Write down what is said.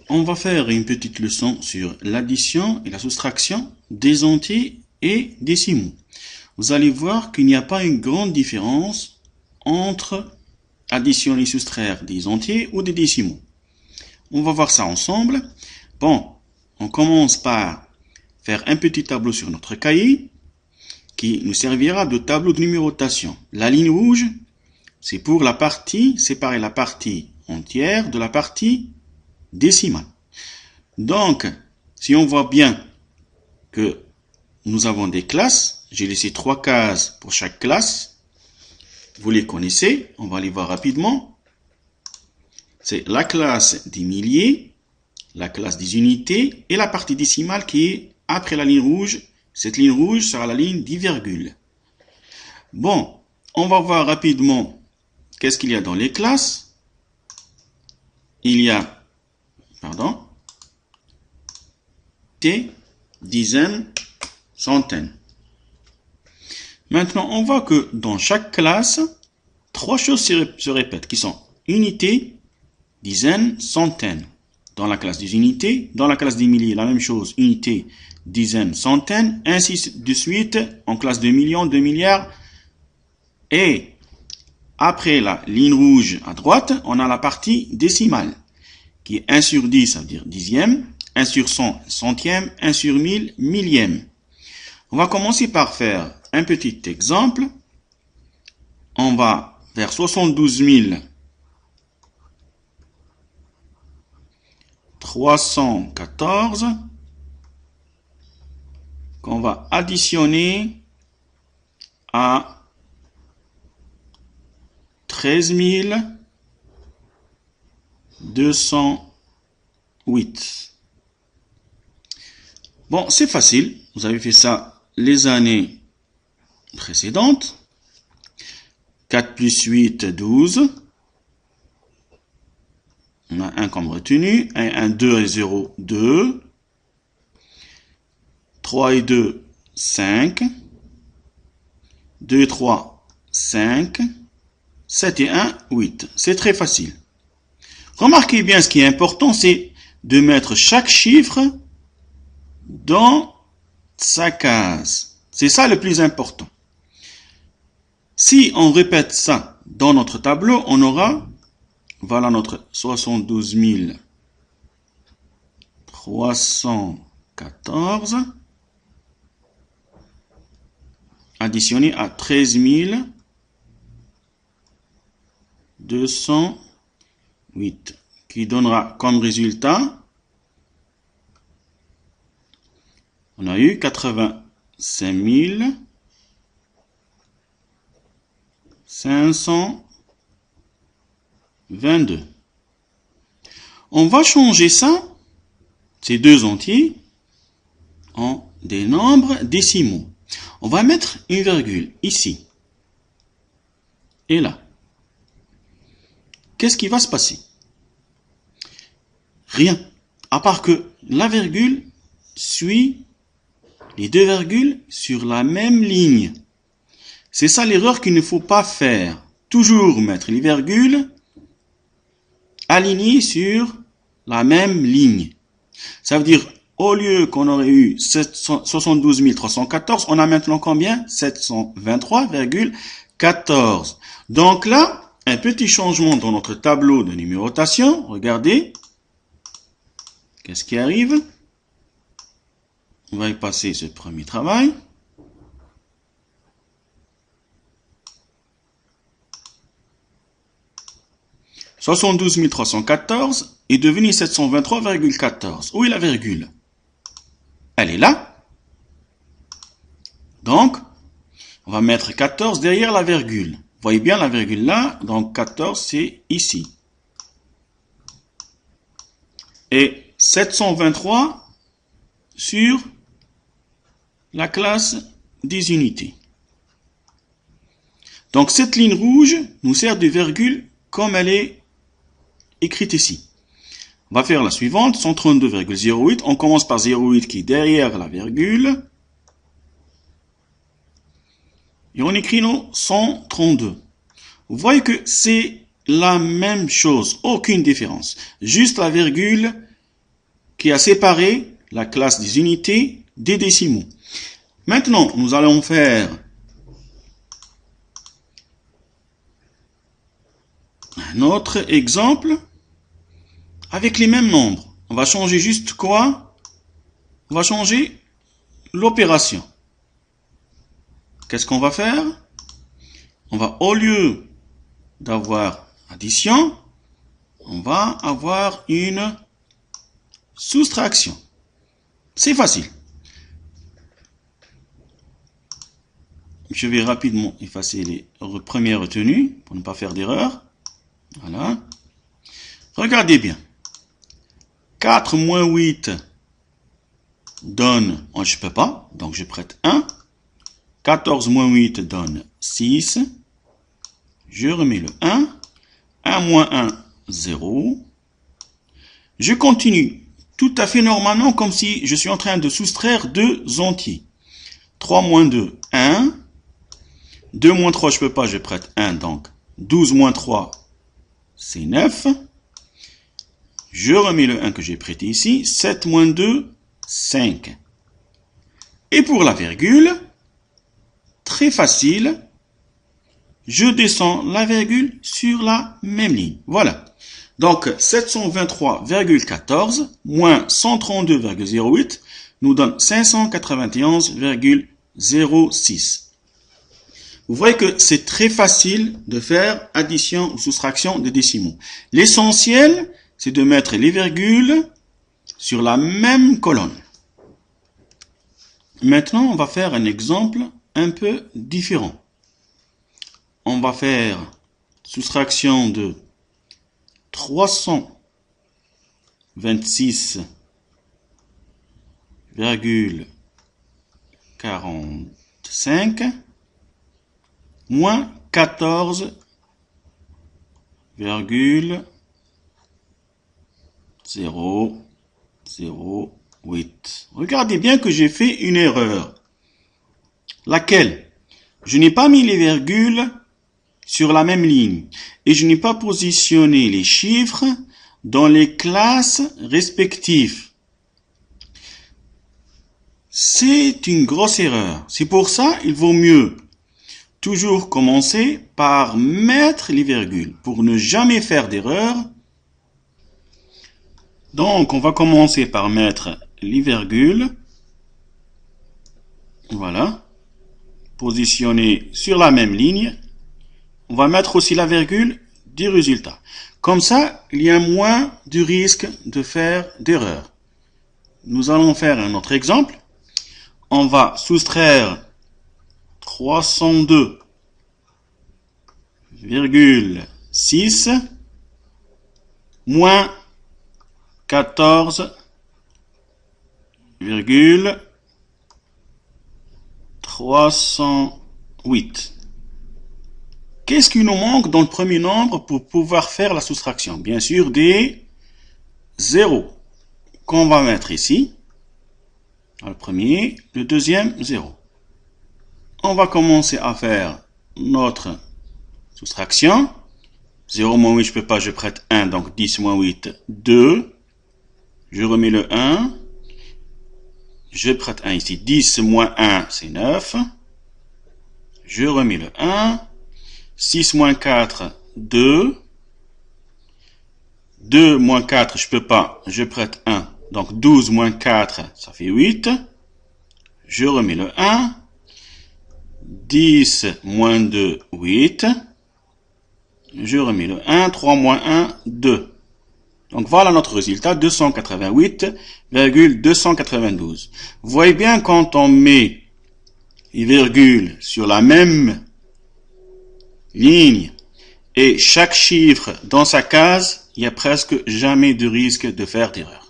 On va faire une petite leçon sur l'addition et la soustraction des entiers et décimaux. Vous allez voir qu'il n'y a pas une grande différence entre additionner et soustraire des entiers ou des décimaux. On va voir ça ensemble. Bon, on commence par faire un petit tableau sur notre cahier qui nous servira de tableau de numérotation. La ligne rouge, c'est pour la partie, séparer la partie entière de la partie décimale. Donc, si on voit bien que nous avons des classes, j'ai laissé 3 cases pour chaque classe. Vous les connaissez, on va les voir rapidement. C'est la classe des milliers, la classe des unités et la partie décimale qui est après la ligne rouge. Cette ligne rouge sera la ligne des virgules. Bon, on va voir rapidement qu'est-ce qu'il y a dans les classes. Il y a, dizaines, centaines. Maintenant, on voit que dans chaque classe, 3 choses se répètent, qui sont unité, dizaines, centaines. Dans la classe des unités, dans la classe des milliers, la même chose, unité, dizaines, centaines, ainsi de suite, en classe de millions, de milliards. Et après la ligne rouge à droite, on a la partie décimale, qui est 1 sur 10, ça veut dire dixième, 1 sur 100, centième, 1 sur 1000, millième. On va commencer par faire un petit exemple. On va vers 72 314 qu'on va additionner à 13 208. Bon, c'est facile. Vous avez fait ça les années précédentes. 4 plus 8, 12. On a 1 comme retenu. 1, 2 et 0, 2. 3 et 2, 5. 2 et 3, 5. 7 et 1, 8. C'est très facile. Remarquez bien, ce qui est important, c'est de mettre chaque chiffre dans sa case. C'est ça le plus important. Si on répète ça dans notre tableau, on aura, voilà notre 72 314 additionné à 13 208 qui donnera comme résultat, on a eu 85 522. On va changer ça, ces deux entiers, en des nombres décimaux. On va mettre une virgule ici et là. Qu'est-ce qui va se passer? Rien, à part que la virgule suit les deux virgules sur la même ligne. C'est ça l'erreur qu'il ne faut pas faire. Toujours mettre les virgules alignées sur la même ligne. Ça veut dire, au lieu qu'on aurait eu 72 314, on a maintenant combien? 723,14. Donc là, un petit changement dans notre tableau de numérotation. Regardez. Qu'est-ce qui arrive? On va y passer ce premier travail. « 72 314 est devenu 723,14. Où est la virgule? Elle est là. Donc, on va mettre 14 derrière la virgule. Vous voyez bien la virgule là, donc 14 c'est ici. Et 723 sur la classe des unités. Donc cette ligne rouge nous sert de virgule comme elle est écrite ici. On va faire la suivante, 132,08. On commence par 0,8 qui est derrière la virgule. Et on écrit nos 132. Vous voyez que c'est la même chose, aucune différence. Juste la virgule qui a séparé la classe des unités des décimaux. Maintenant, nous allons faire un autre exemple avec les mêmes nombres. On va changer juste quoi? On va changer l'opération. Qu'est-ce qu'on va faire? On va, au lieu d'avoir addition, on va avoir une soustraction. C'est facile. Je vais rapidement effacer les premières retenues pour ne pas faire d'erreur. Voilà. Regardez bien. 4 moins 8 donne, oh, je ne peux pas, donc je prête 1. 14 moins 8 donne 6. Je remets le 1. 1 moins 1, 0. Je continue tout à fait normalement comme si je suis en train de soustraire deux entiers. 3 moins 2, 1. 2 moins 3, je ne peux pas, je prête 1, donc 12 moins 3, c'est 9. Je remets le 1 que j'ai prêté ici. 7 moins 2, 5. Et pour la virgule, très facile, je descends la virgule sur la même ligne. Voilà. Donc 723,14 moins 132,08 nous donne 591,06. Vous voyez que c'est très facile de faire addition ou soustraction des décimaux. L'essentiel, c'est de mettre les virgules sur la même colonne. Maintenant, on va faire un exemple un peu différent. On va faire soustraction de 326,45 moins 14,008. Regardez bien que j'ai fait une erreur. Laquelle? Je n'ai pas mis les virgules sur la même ligne et je n'ai pas positionné les chiffres dans les classes respectives. C'est une grosse erreur. C'est pour ça qu'il vaut mieux toujours commencer par mettre les virgules pour ne jamais faire d'erreur. Donc, on va commencer par mettre les virgules. Voilà. Positionner sur la même ligne. On va mettre aussi la virgule du résultat. Comme ça, il y a moins de risque de faire d'erreur. Nous allons faire un autre exemple. On va soustraire 302,6 moins 14,308. Qu'est-ce qui nous manque dans le premier nombre pour pouvoir faire la soustraction? Bien sûr, des zéros qu'on va mettre ici. Le premier, le deuxième, 0. On va commencer à faire notre soustraction. 0 moins 8, je ne peux pas, je prête 1, donc 10 moins 8, 2. Je remets le 1. Je prête 1 ici. 10 moins 1, c'est 9. Je remets le 1. 6 moins 4, 2. 2 moins 4, je ne peux pas, je prête 1. Donc 12 moins 4, ça fait 8. Je remets le 1. 10 moins 2, 8. Je remets le 1. 3 moins 1, 2. Donc voilà notre résultat, 288,292. Vous voyez bien, quand on met les virgules sur la même ligne et chaque chiffre dans sa case, il n'y a presque jamais de risque de faire d'erreur.